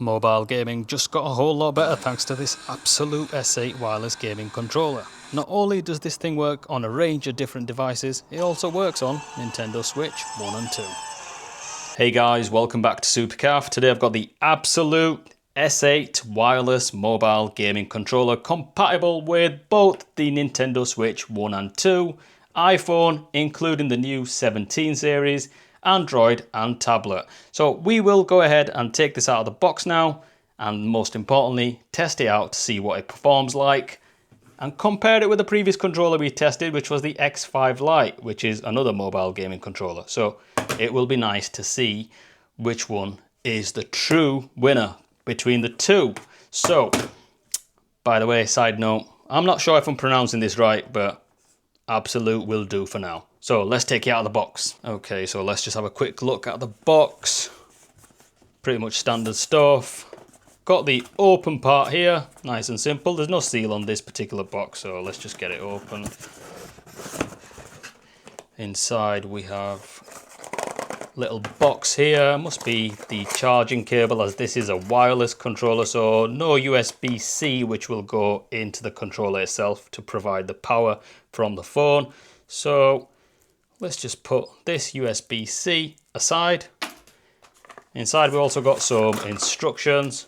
Mobile gaming just got a whole lot better thanks to this Absolute S8 wireless gaming controller. Not only does this thing work on a range of different devices, it also works on Nintendo Switch 1 and 2. Hey guys, welcome back to Supercaf. Today I've got the Absolute S8 wireless mobile gaming controller compatible with both the Nintendo Switch 1 and 2, iPhone including the new 17 series, Android and tablet. So we will go ahead and take this out of the box now and most importantly test it out to see what it performs like and compare it with the previous controller we tested, which was the X5 Lite, which is another mobile gaming controller. So it will be nice to see which one is the true winner between the two. So, by the way, side note, I'm not sure if I'm pronouncing this right, but Absolute will do for now. So let's take it out of the box. Okay, so let's just have a quick look at the box. Pretty much standard stuff. Got the open part here, nice and simple. There's no seal on this particular box, so let's just get it open. Inside we have a little box here. Must be the charging cable, as this is a wireless controller, so no USB-C, which will go into the controller itself to provide the power from the phone. So let's just put this USB-C aside. Inside we also got some instructions.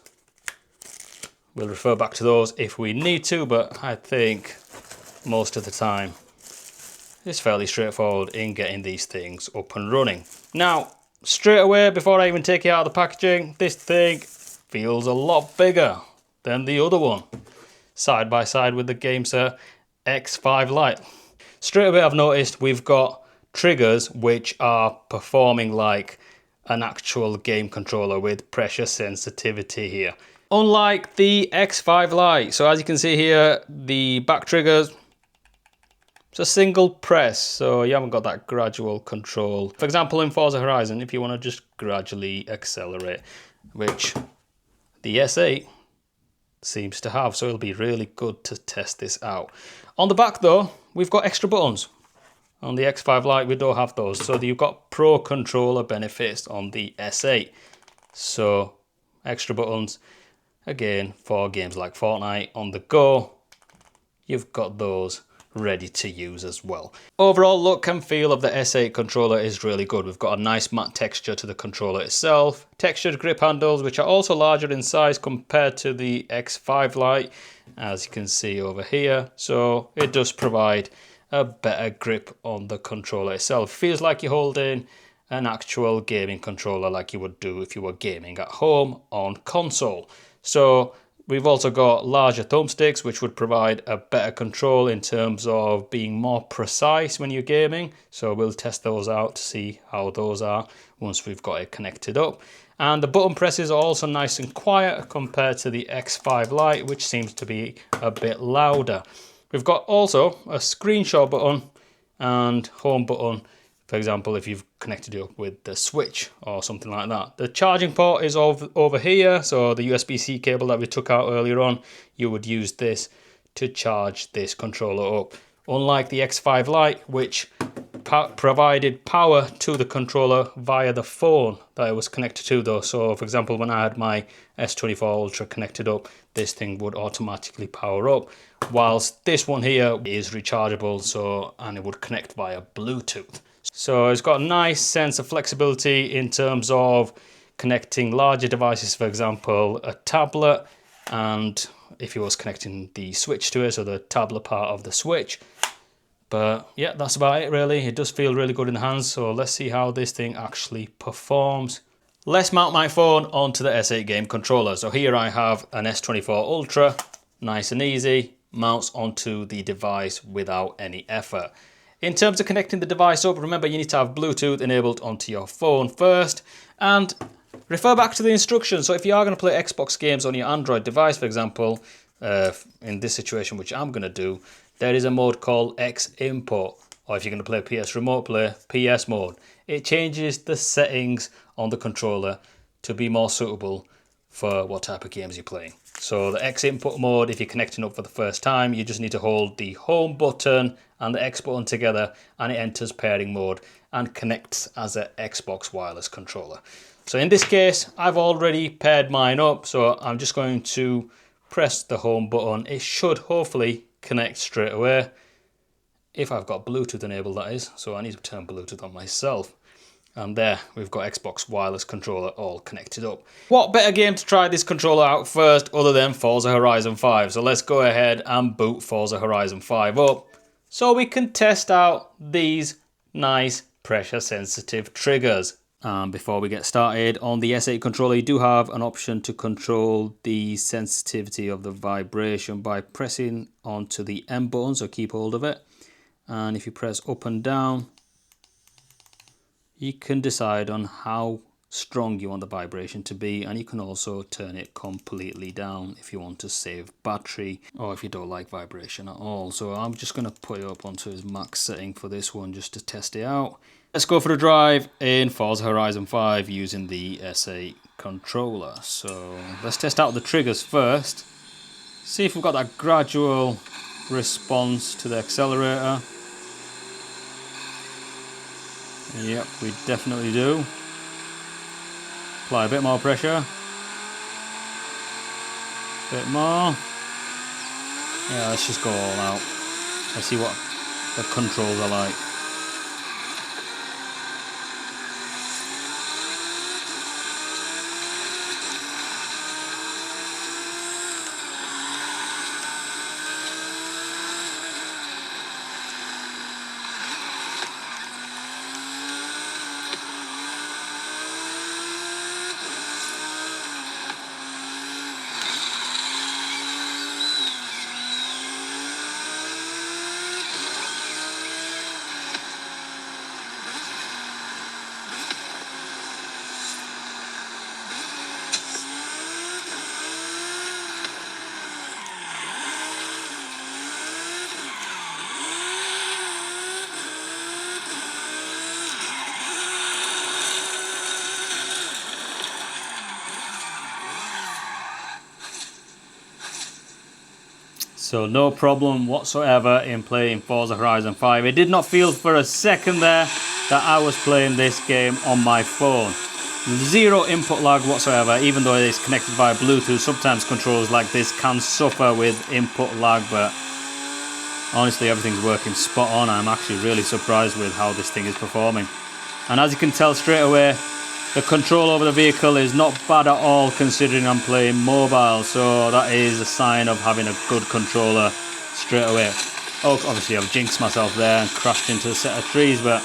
We'll refer back to those if we need to, but I think most of the time it's fairly straightforward in getting these things up and running. Now, straight away, before I even take it out of the packaging, this thing feels a lot bigger than the other one, side by side with the GameSir X5 Lite. Straight away I've noticed we've got triggers which are performing like an actual game controller with pressure sensitivity here. Unlike the X5 Lite, so as you can see here, the back triggers, it's a single press, so you haven't got that gradual control. For example, in Forza Horizon, if you want to just gradually accelerate, which the S8 seems to have, so it'll be really good to test this out. On the back though, we've got extra buttons. On the X5 Lite, we don't have those, so you've got Pro Controller benefits on the S8. So, extra buttons. Again, for games like Fortnite on the go, you've got those ready to use as well. Overall look and feel of the S8 controller is really good. We've got a nice matte texture to the controller itself, textured grip handles which are also larger in size compared to the X5 Lite, as you can see over here. So it does provide a better grip on the controller itself. Feels like you're holding an actual gaming controller like you would do if you were gaming at home on console. So we've also got larger thumbsticks which would provide a better control in terms of being more precise when you're gaming. So we'll test those out to see how those are once we've got it connected up. And the button presses are also nice and quiet compared to the X5 Lite, which seems to be a bit louder. We've got also a screenshot button and home button. For example, if you've connected it up with the Switch or something like that. The charging port is over here, so the USB-C cable that we took out earlier on, you would use this to charge this controller up. Unlike the X5 Lite, which provided power to the controller via the phone that it was connected to though. So for example, when I had my S24 Ultra connected up, this thing would automatically power up, whilst this one here is rechargeable, and it would connect via Bluetooth. So it's got a nice sense of flexibility in terms of connecting larger devices, for example, a tablet, and if you was connecting the Switch to it, so the tablet part of the Switch. But yeah, that's about it really. It does feel really good in the hands, so let's see how this thing actually performs. Let's mount my phone onto the S8 game controller. So here I have an S24 Ultra, nice and easy, mounts onto the device without any effort. In terms of connecting the device up, remember you need to have Bluetooth enabled onto your phone first, and refer back to the instructions. So if you are going to play Xbox games on your Android device, for example, in this situation, which I'm going to do, there is a mode called X Import, or if you're going to play PS Remote Play, PS mode. It changes the settings on the controller to be more suitable for what type of games you're playing. So the X Input mode, if you're connecting up for the first time, you just need to hold the home button and the X button together and it enters pairing mode and connects as an Xbox wireless controller. So in this case, I've already paired mine up, so I'm just going to press the home button. It should hopefully connect straight away. If I've got Bluetooth enabled, that is. So I need to turn Bluetooth on myself. And there, we've got Xbox wireless controller all connected up. What better game to try this controller out first other than Forza Horizon 5? So let's go ahead and boot Forza Horizon 5 up so we can test out these nice pressure sensitive triggers. Before we get started, on the S8 controller you do have an option to control the sensitivity of the vibration by pressing onto the M button, so keep hold of it. And if you press up and down, you can decide on how strong you want the vibration to be, and you can also turn it completely down if you want to save battery or if you don't like vibration at all. So I'm just going to put it up onto its max setting for this one just to test it out. Let's go for a drive in Forza Horizon 5 using the S8 controller. So let's test out the triggers first. See if we've got that gradual response to the accelerator. Yep, we definitely do. Apply a bit more pressure. Bit more. Yeah, let's just go all out. Let's see what the controls are like. So no problem whatsoever in playing Forza Horizon 5. It did not feel for a second there that I was playing this game on my phone. Zero input lag whatsoever, even though it is connected via Bluetooth. Sometimes controllers like this can suffer with input lag, but honestly everything's working spot on. I'm actually really surprised with how this thing is performing. And as you can tell straight away, the control over the vehicle is not bad at all considering I'm playing mobile, so that is a sign of having a good controller straight away. Oh, obviously I've jinxed myself there and crashed into a set of trees, but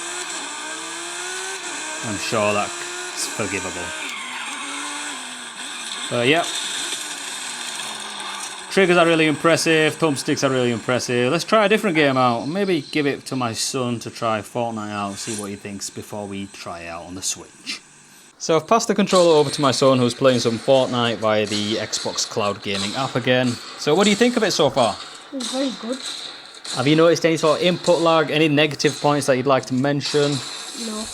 I'm sure that's forgivable. But yeah, triggers are really impressive, thumbsticks are really impressive. Let's try a different game out. Maybe give it to my son to try Fortnite out, see what he thinks before we try it out on the Switch. So I've passed the controller over to my son who's playing some Fortnite via the Xbox Cloud Gaming app again. So what do you think of it so far? It's very good. Have you noticed any sort of input lag, any negative points that you'd like to mention? No.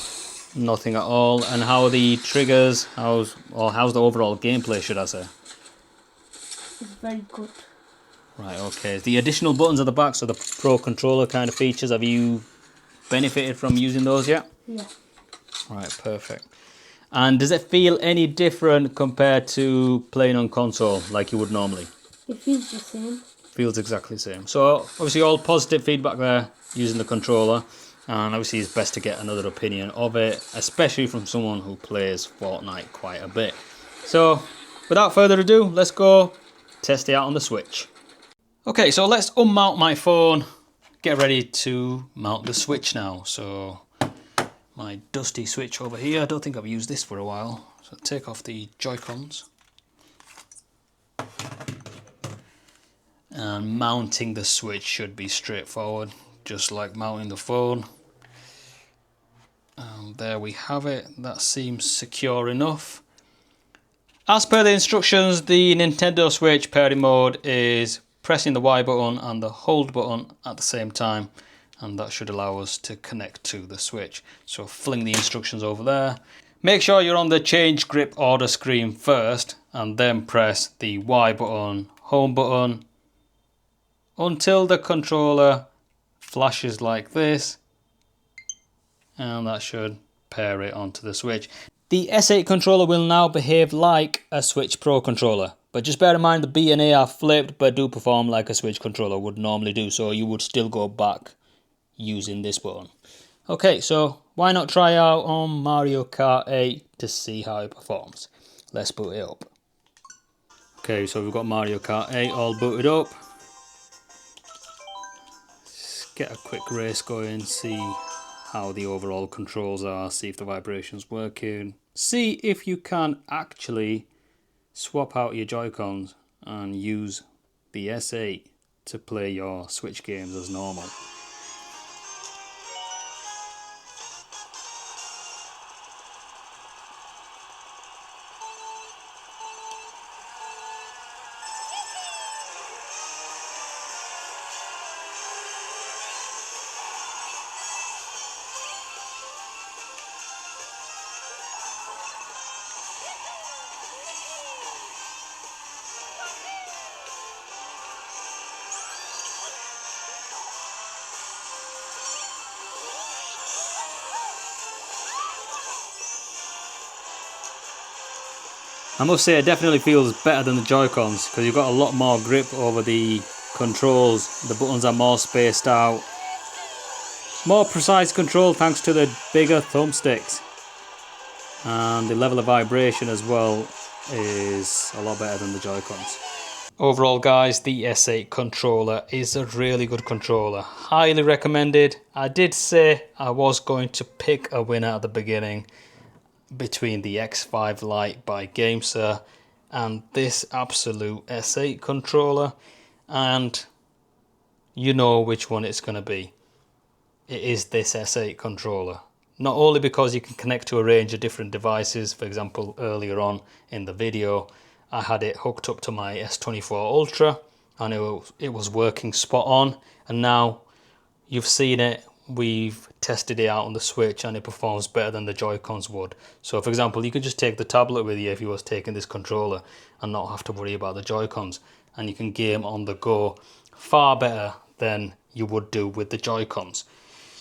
Nothing at all. And how are the triggers, how's the overall gameplay, should I say? It's very good. Right, okay. The additional buttons at the back, so the Pro Controller kind of features, have you benefited from using those yet? Yeah. Right, perfect. And does it feel any different compared to playing on console like you would normally? It feels the same. Feels exactly the same. So obviously all positive feedback there using the controller, and obviously it's best to get another opinion of it, especially from someone who plays Fortnite quite a bit. So without further ado, let's go test it out on the Switch. Okay, so let's unmount my phone, get ready to mount the Switch now. So my dusty Switch over here, I don't think I've used this for a while. So take off the Joy-Cons. And mounting the Switch should be straightforward, just like mounting the phone. And there we have it, that seems secure enough. As per the instructions, the Nintendo Switch pairing mode is pressing the Y button and the hold button at the same time, and that should allow us to connect to the Switch. So fling the instructions over there. Make sure you're on the change grip order screen first, and then press the Y button, home button, until the controller flashes like this, and that should pair it onto the Switch. The S8 controller will now behave like a Switch Pro controller, but just bear in mind the B and A are flipped but do perform like a Switch controller would normally do, so you would still go back using this button. Okay, so why not try out on Mario Kart 8 to see how it performs. Let's boot it up. Okay, so we've got Mario Kart 8 all booted up. Let's get a quick race going, see how the overall controls are, see if the vibration's working, see if you can actually swap out your Joy-Cons and use the S8 to play your Switch games as normal. I must say it definitely feels better than the Joy-Cons because you've got a lot more grip over the controls, the buttons are more spaced out. More precise control thanks to the bigger thumbsticks. And the level of vibration as well is a lot better than the Joy-Cons. Overall guys, the S8 controller is a really good controller. Highly recommended. I did say I was going to pick a winner at the beginning between the X5 Lite by GameSir and this Absolute S8 controller, and you know which one it's going to be. It is this S8 controller. Not only because you can connect to a range of different devices, for example earlier on in the video I had it hooked up to my S24 Ultra and it was working spot on, and now you've seen it, we've tested it out on the Switch and it performs better than the Joy-Cons would. So for example, you could just take the tablet with you if you was taking this controller and not have to worry about the Joy-Cons, and you can game on the go far better than you would do with the Joy-Cons.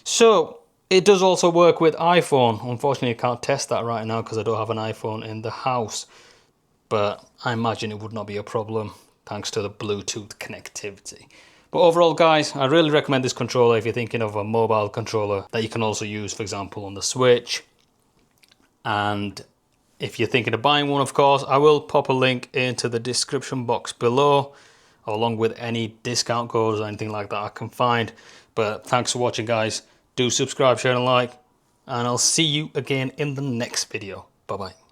So it does also work with iPhone. Unfortunately I can't test that right now because I don't have an iPhone in the house, but I imagine it would not be a problem thanks to the Bluetooth connectivity. But overall guys, I really recommend this controller if you're thinking of a mobile controller that you can also use, for example, on the Switch. And if you're thinking of buying one, of course, I will pop a link into the description box below, along with any discount codes or anything like that I can find. But thanks for watching guys. Do subscribe, share and like, and I'll see you again in the next video. Bye bye.